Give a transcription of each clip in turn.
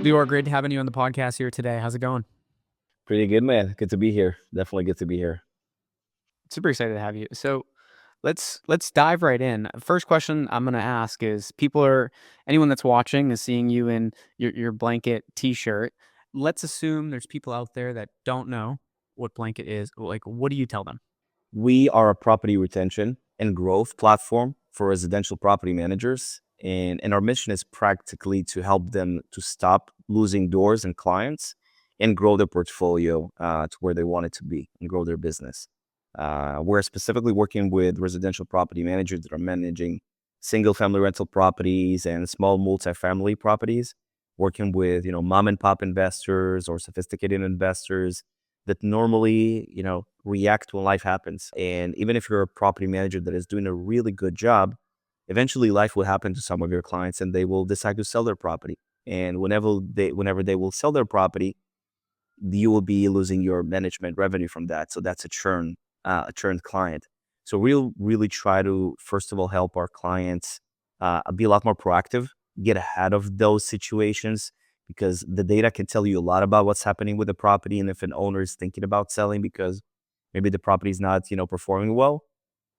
Lior, great having you on the podcast here today. How's it going? Pretty good, man. Good to be here. Definitely good to be here. Super excited to have you. So let's dive right in. First question I'm gonna ask is anyone that's watching is seeing you in your blanket t-shirt. Let's assume there's people out there that don't know what blanket is. Like, what do you tell them? We are a property retention and growth platform for residential property managers. And our mission is practically to help them to stop losing doors and clients and grow their portfolio to where they want it to be and grow their business. We're specifically working with residential property managers that are managing single family rental properties and small multifamily properties, working with, mom and pop investors or sophisticated investors that normally, react when life happens. And even if you're a property manager that is doing a really good job, eventually life will happen to some of your clients and they will decide to sell their property. And whenever they will sell their property, you will be losing your management revenue from that. So that's a churned client. So we'll really try to, first of all, help our clients be a lot more proactive, get ahead of those situations, because the data can tell you a lot about what's happening with the property. And if an owner is thinking about selling because maybe the property is not, performing well.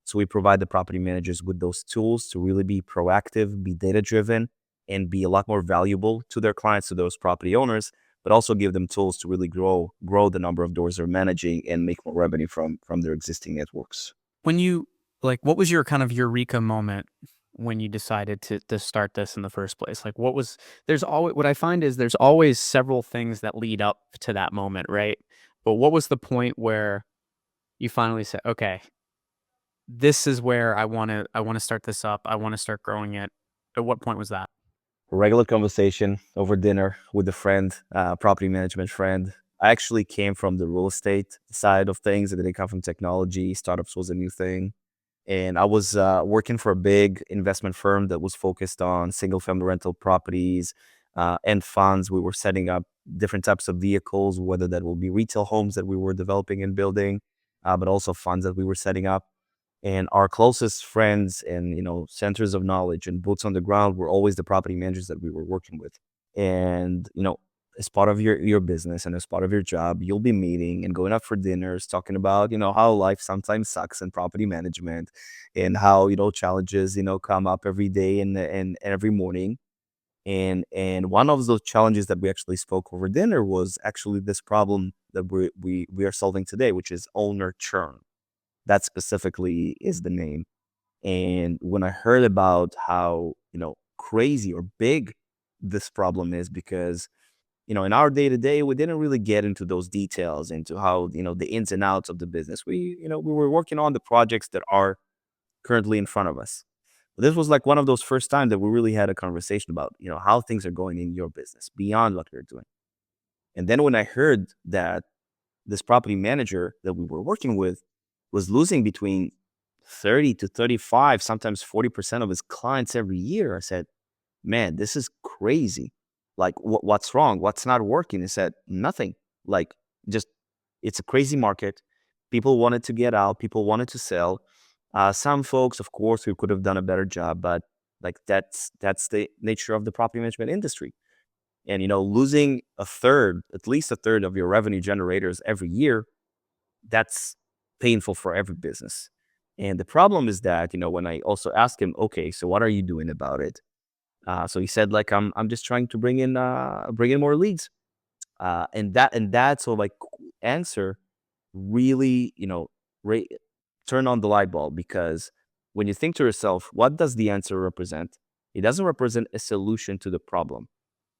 So we provide the property managers with those tools to really be proactive, be data driven, and be a lot more valuable to their clients, to those property owners, but also give them tools to really grow the number of doors they're managing and make more revenue from their existing networks. When you what was your kind of eureka moment when you decided to start this in the first place? Like, there's always what I find is there's always several things that lead up to that moment, right? But what was the point where you finally said, "Okay, this is where I wanna start this up. I wanna start growing it." At what point was that? Regular conversation over dinner with a friend, property management friend. I actually came from the real estate side of things. I didn't come from technology. Startups was a new thing. And I was working for a big investment firm that was focused on single family rental properties and funds. We were setting up different types of vehicles, whether that will be retail homes that we were developing and building, but also funds that we were setting up. And our closest friends and centers of knowledge and boots on the ground were always the property managers that we were working with. And as part of your business and as part of your job, you'll be meeting and going out for dinners, talking about how life sometimes sucks in property management, and how challenges come up every day and every morning. And one of those challenges that we actually spoke over dinner was actually this problem that we are solving today, which is owner churn. That specifically is the name. And when I heard about how, crazy or big this problem is, because, in our day to day, we didn't really get into those details, into how, the ins and outs of the business. We were working on the projects that are currently in front of us. But this was like one of those first times that we really had a conversation about, how things are going in your business beyond what we're doing. And then when I heard that this property manager that we were working with was losing between 30 to 35, sometimes 40% of his clients every year, I said, man, this is crazy. Like, what's wrong? What's not working? He said, nothing. Like, just, it's a crazy market. People wanted to get out. People wanted to sell. Some folks, of course, who could have done a better job, but like that's the nature of the property management industry. And losing a third, at least a third of your revenue generators every year, that's painful for every business. And the problem is that, when I also asked him, okay, so what are you doing about it? So he said, like, I'm just trying to bring in more leads. And that sort of like answer really, ra- turn on the light bulb, because when you think to yourself, what does the answer represent? It doesn't represent a solution to the problem.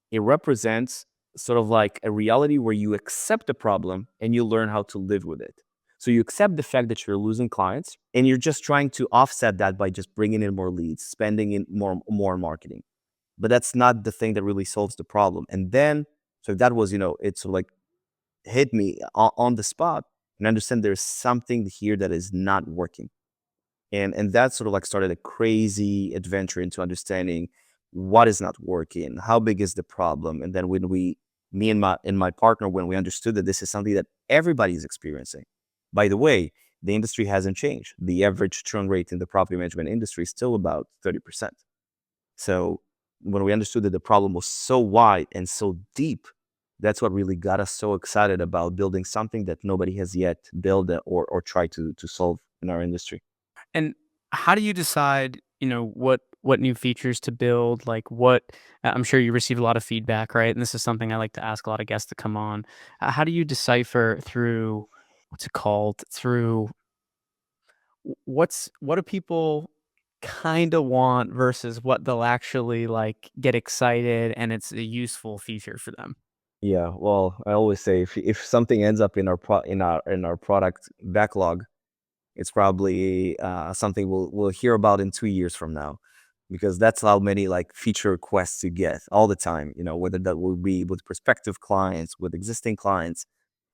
It represents sort of like a reality where you accept the problem and you learn how to live with it. So you accept the fact that you're losing clients and you're just trying to offset that by just bringing in more leads, spending in more marketing. But that's not the thing that really solves the problem. And then, so that was, it's sort of like hit me on the spot, and understand there's something here that is not working. And that sort of like started a crazy adventure into understanding what is not working, how big is the problem. And then when me and my partner, when we understood that this is something that everybody is experiencing. By the way, the industry hasn't changed. The average churn rate in the property management industry is still about 30%. So when we understood that the problem was so wide and so deep, that's what really got us so excited about building something that nobody has yet built or tried to solve in our industry. And how do you decide, what new features to build? Like I'm sure you receive a lot of feedback, right? And this is something I like to ask a lot of guests to come on. How do you decipher through what's it called? Through what do people kind of want versus what they'll actually like get excited and it's a useful feature for them? Yeah, well, I always say if something ends up in our product backlog, it's probably something we'll hear about in 2 years from now, because that's how many like feature requests you get all the time. Whether that will be with prospective clients, with existing clients,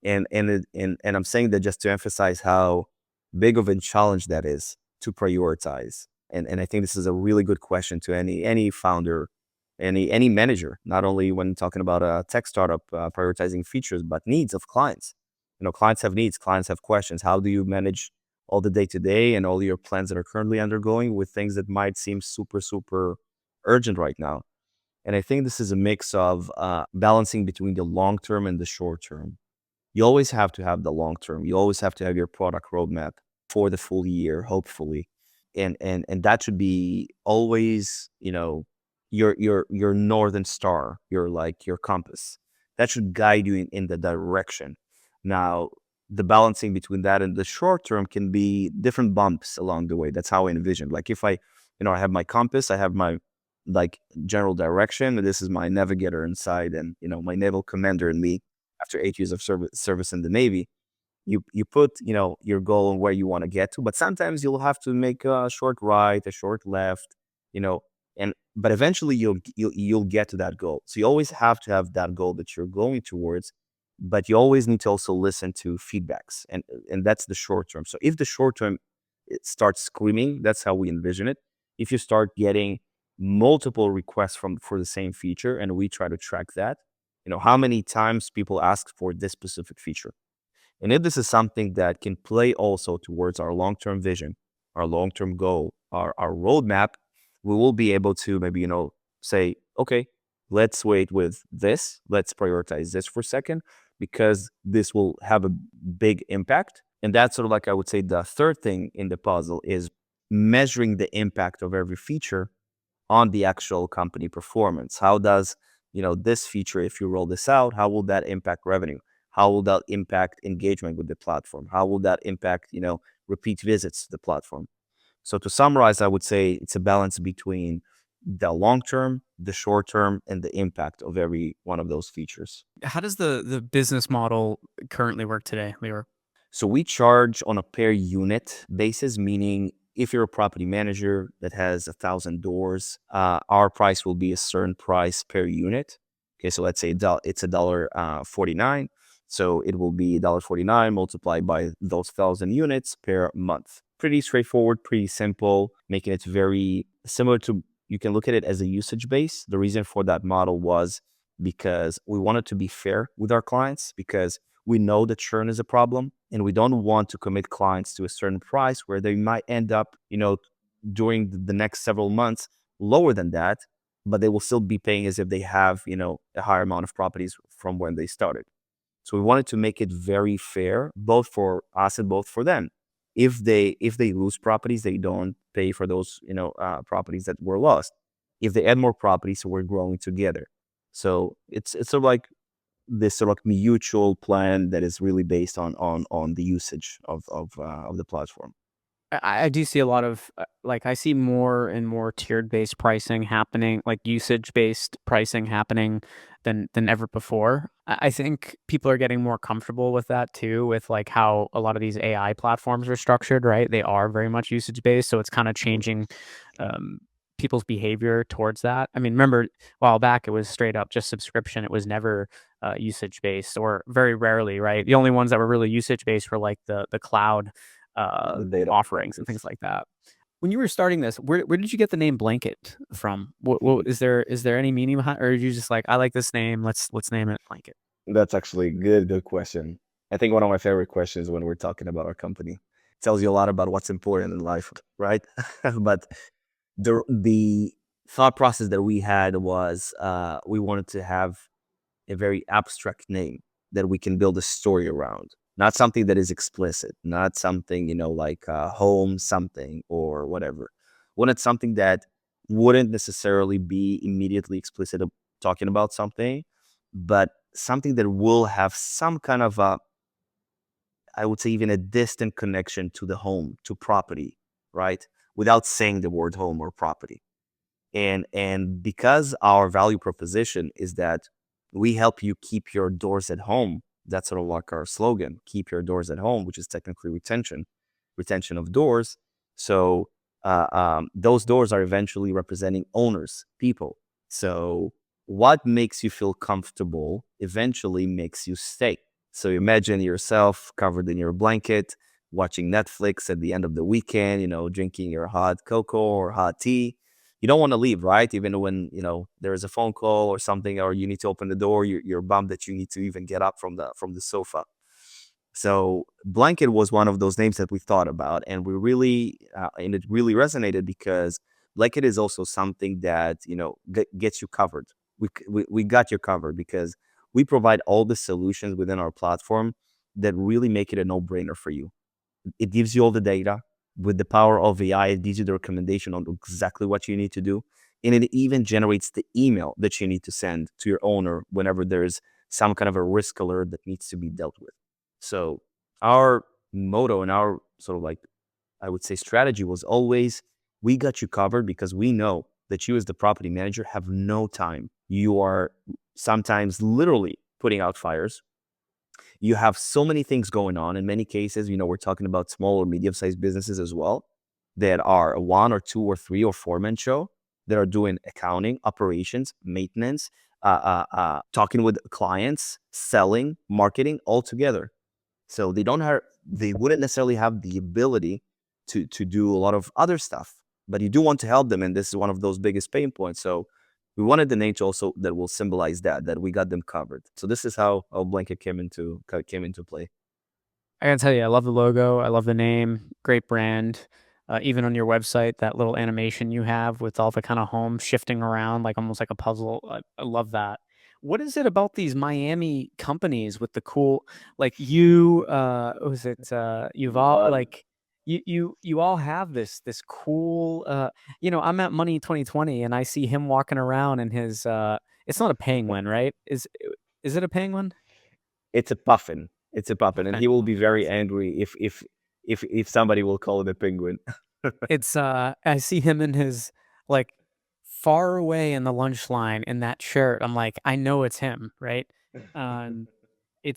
and I'm saying that just to emphasize how big of a challenge that is to prioritize. And I think this is a really good question to any founder, any manager, not only when talking about a tech startup prioritizing features, but needs of clients. Clients have needs, clients have questions. How do you manage all the day to day and all your plans that are currently undergoing with things that might seem super, super urgent right now? And I think this is a mix of balancing between the long term and the short term. You always have to have the long term. You always have to have your product roadmap for the full year, hopefully. And that should be always, your northern star, your compass. That should guide you in the direction. Now, the balancing between that and the short term can be different bumps along the way. That's how I envision. Like if I have my compass, I have my like general direction, and this is my navigator inside, and my naval commander in me after 8 years of service in the Navy. You put your goal and where you want to get to, but sometimes you'll have to make a short right, a short left, you know, and but eventually you'll get to that goal. So you always have to have that goal that you're going towards, but you always need to also listen to feedbacks, and that's the short term. So if the short term it starts screaming, that's how we envision it. If you start getting multiple requests for the same feature, and we try to track that, how many times people ask for this specific feature. And if this is something that can play also towards our long-term vision, our long-term goal, our roadmap, we will be able to maybe, say, okay, let's wait with this. Let's prioritize this for a second because this will have a big impact. And that's sort of like I would say the third thing in the puzzle is measuring the impact of every feature on the actual company performance. How does, this feature, if you roll this out, how will that impact revenue? How will that impact engagement with the platform? How will that impact, repeat visits to the platform? So to summarize, I would say it's a balance between the long term, the short term, and the impact of every one of those features. How does the business model currently work today, Lior? So we charge on a per unit basis, meaning if you're a property manager that has 1,000 doors, our price will be a certain price per unit. Okay, so let's say it's a dollar 49. So it will be $1.49 multiplied by those 1,000 units per month. Pretty straightforward, pretty simple, making it very similar to, you can look at it as a usage base. The reason for that model was because we wanted to be fair with our clients, because we know that churn is a problem and we don't want to commit clients to a certain price where they might end up, during the next several months lower than that, but they will still be paying as if they have, a higher amount of properties from when they started. So we wanted to make it very fair, both for us and both for them. If they lose properties, they don't pay for those, properties that were lost. If they add more properties, so we're growing together. So it's sort of like this sort of like mutual plan that is really based on the usage of the platform. I do see a lot of like I see more and more tiered based pricing happening, like usage based pricing happening than ever before. I think people are getting more comfortable with that too, with like how a lot of these AI platforms are structured, right? They are very much usage based, so it's kind of changing um, people's behavior towards that. I mean, remember a while back it was straight up just subscription. It was never usage based, or very rarely, right? The only ones that were really usage based were like the cloud The data offerings and things centers. like that. When you were starting this, where did you get the name Blanket from? What is there any meaning behind, or are you just like, I like this name, let's name it Blanket? That's actually a good question. I think one of my favorite questions when we're talking about our company. It tells you a lot about what's important in life, right? But the thought process that we had was we wanted to have a very abstract name that we can build a story around. Not something that is explicit, not something, like home something or whatever. Wanted something that wouldn't necessarily be immediately explicit talking about something, but something that will have some kind of a, I would say, even a distant connection to the home, to property, right? Without saying the word home or property. And because our value proposition is that we help you keep your doors at home, that's sort of like our slogan, keep your doors at home, which is technically retention of doors. So those doors are eventually representing owners, people. So what makes you feel comfortable eventually makes you stay. So imagine yourself covered in your blanket, watching Netflix at the end of the weekend, drinking your hot cocoa or hot tea. You don't want to leave, right? Even when, there is a phone call or something, or you need to open the door, you're bummed that you need to even get up from the sofa. So blanket was one of those names that we thought about, and and it really resonated because blanket is also something that gets you covered. We got you covered because we provide all the solutions within our platform that really make it a no brainer for you. It gives you all the data. With the power of AI, it gives you the recommendation on exactly what you need to do. And it even generates the email that you need to send to your owner whenever there's some kind of a risk alert that needs to be dealt with. So our motto and our sort of like, I would say, strategy was always, we got you covered because we know that you as the property manager have no time. You are sometimes literally putting out fires. You have so many things going on. In many cases, we're talking about small or medium-sized businesses as well that are a one or two or three or four-man show that are doing accounting, operations, maintenance, talking with clients, selling, marketing all together. So they wouldn't necessarily have the ability to do a lot of other stuff, but you do want to help them, and this is one of those biggest pain points. So we wanted the name to also that will symbolize that we got them covered. So this is how our blanket came into play. I gotta tell you, I love the logo. I love the name. Great brand. Even on your website, that little animation you have with all the kind of homes shifting around, like almost like a puzzle. I love that. What is it about these Miami companies with the cool, like you, what was it? You've all like you all have this cool. I'm at Money 2020 and I see him walking around in his. It's not a penguin, right? Is it a penguin? It's a puffin. It's a puffin, and Okay. he will be very angry if somebody will call him a penguin. I see him in his, like, far away in the lunch line in that shirt. I'm like, "I know it's him," right? Um, you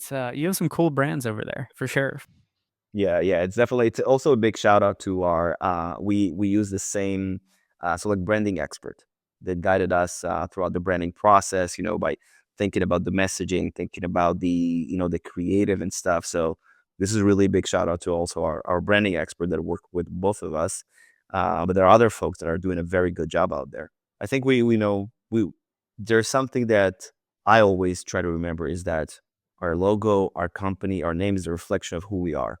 have some cool brands over there for sure. Yeah, yeah, it's also a big shout out to our we use the same so like branding expert that guided us throughout the branding process, by thinking about the messaging, thinking about the creative and stuff. So this is really a big shout out to also our branding expert that worked with both of us. But there are other folks that are doing a very good job out there. I think we know we there's something that I always try to remember is that our logo, our company, our name is a reflection of who we are.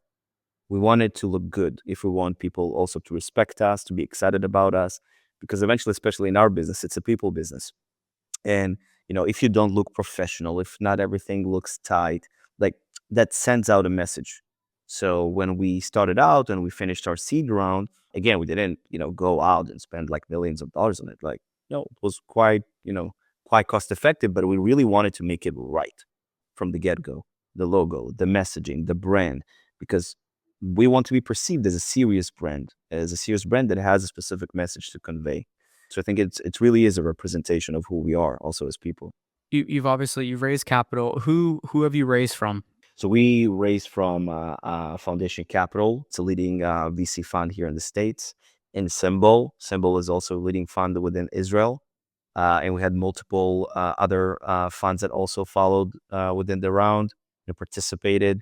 We want it to look good if we want people also to respect us, to be excited about us, because eventually, especially in our business, it's a people business. And, if you don't look professional, if not everything looks tight, like that sends out a message. So when we started out and we finished our seed round, again, we didn't, go out and spend like millions of dollars on it. Like, no, it was quite cost effective, but we really wanted to make it right from the get go. The logo, the messaging, the brand, because we want to be perceived as a serious brand that has a specific message to convey. So I think it really is a representation of who we are also as people. You've raised capital. Who have you raised from? So we raised from Foundation Capital. It's a leading VC fund here in the States. And Symbol is also a leading fund within Israel. And we had multiple other funds that also followed within the round and participated,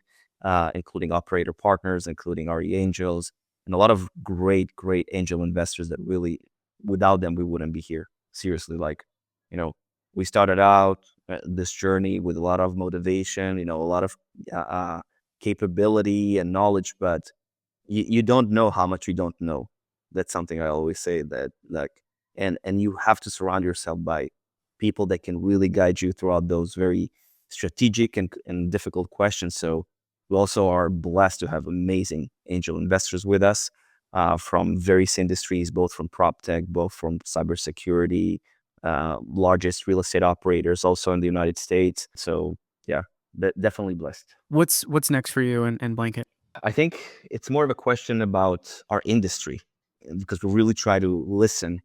including operator partners, including RE Angels, and a lot of great angel investors that really, without them, we wouldn't be here. Seriously, like, you know, we started out this journey with a lot of motivation, a lot of capability and knowledge, but you don't know how much you don't know. That's something I always say that, like, and you have to surround yourself by people that can really guide you throughout those very strategic and difficult questions. So we also are blessed to have amazing angel investors with us from various industries, both from prop tech, both from cybersecurity, largest real estate operators also in the United States. So yeah, definitely blessed. What's next for you and Blanket? I think it's more of a question about our industry because we really try to listen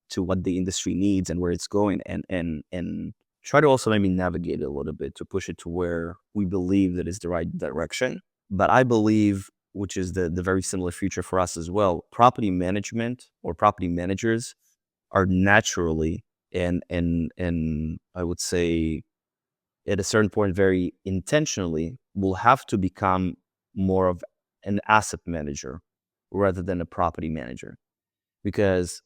to what the industry needs and where it's going, and try to also maybe navigate it a little bit to push it to where we believe that is the right direction. But I believe, which is the very similar future for us as well, property management or property managers are naturally and I would say at a certain point very intentionally will have to become more of an asset manager rather than a property manager. Because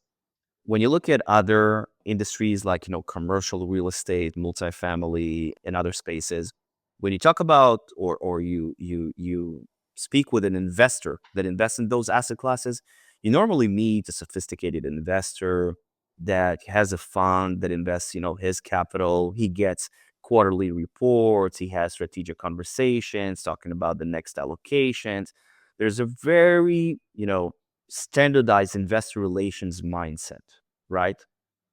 when you look at other industries like, commercial real estate, multifamily, and other spaces, when you talk about or you speak with an investor that invests in those asset classes, you normally meet a sophisticated investor that has a fund that invests, his capital. He gets quarterly reports. He has strategic conversations talking about the next allocations. There's a very, standardized investor relations mindset, right?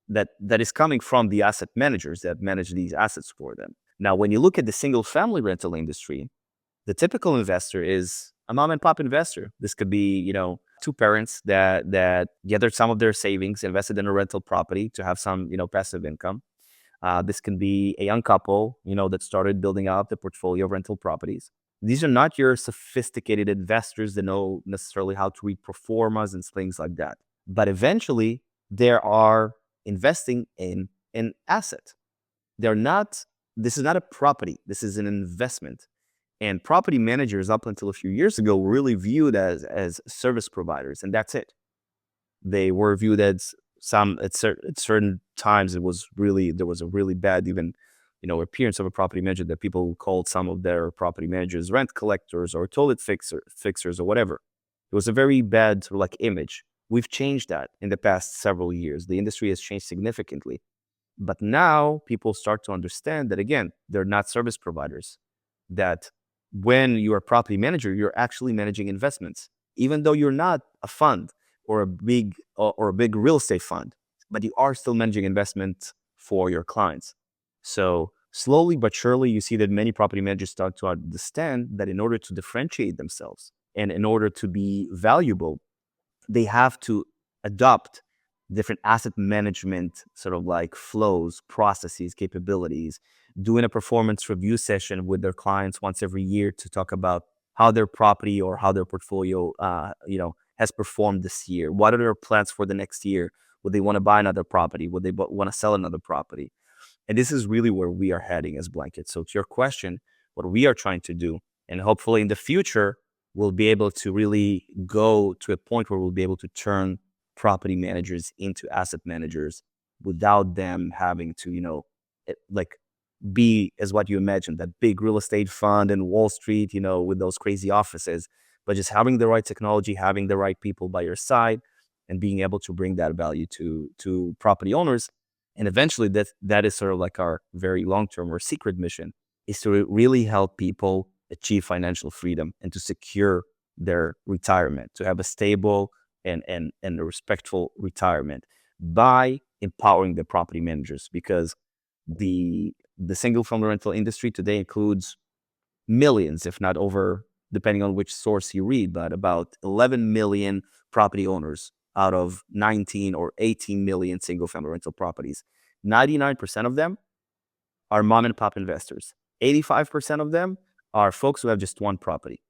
That is coming from the asset managers that manage these assets for them. Now, when you look at the single family rental industry, the typical investor is a mom and pop investor. This could be, two parents that gathered some of their savings, invested in a rental property to have some, passive income. This can be a young couple, that started building out the portfolio of rental properties. These are not your sophisticated investors that know necessarily how to read pro formas and things like that. But eventually, they are investing in an asset. They're not, this is not a property, this is an investment. And property managers, up until a few years ago, were really viewed as service providers, and that's it. They were viewed as at certain times it was really there was a really bad even appearance of a property manager that people called some of their property managers rent collectors or toilet fixers or whatever. It was a very bad sort of like image. We've changed that in the past several years. The industry has changed significantly. But now people start to understand that again, they're not service providers. That when you're a property manager, you're actually managing investments, even though you're not a fund or a big real estate fund, but you are still managing investment for your clients. So slowly but surely, you see that many property managers start to understand that in order to differentiate themselves and in order to be valuable, they have to adopt different asset management sort of like flows, processes, capabilities, doing a performance review session with their clients once every year to talk about how their property or how their portfolio, has performed this year. What are their plans for the next year? Would they want to buy another property? Would they want to sell another property? And this is really where we are heading as Blanket. So to your question, what we are trying to do, and hopefully in the future, we'll be able to really go to a point where we'll be able to turn property managers into asset managers without them having to, like be as what you imagine, that big real estate fund in Wall Street, with those crazy offices, but just having the right technology, having the right people by your side, and being able to bring that value to property owners. And eventually that is sort of like our very long-term or secret mission, is to really help people achieve financial freedom and to secure their retirement, to have a stable and a respectful retirement by empowering the property managers. Because the single family rental industry today includes millions, if not over, depending on which source you read, but about 11 million property owners out of 19 or 18 million single family rental properties. 99% of them are mom and pop investors. 85% of them are folks who have just one property.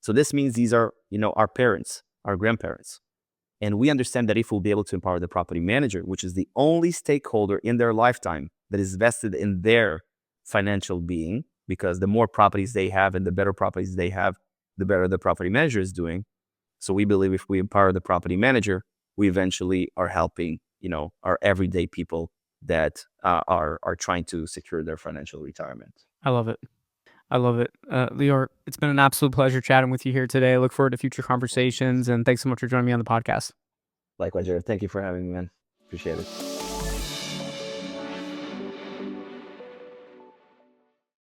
So this means these are, our parents, our grandparents. And we understand that if we'll be able to empower the property manager, which is the only stakeholder in their lifetime that is vested in their financial being, because the more properties they have and the better properties they have, the better the property manager is doing. So we believe if we empower the property manager, we eventually are helping, our everyday people that are trying to secure their financial retirement. I love it. I love it. Lior, it's been an absolute pleasure chatting with you here today. I look forward to future conversations, and thanks so much for joining me on the podcast. Likewise, Jared. Thank you for having me, man. Appreciate it.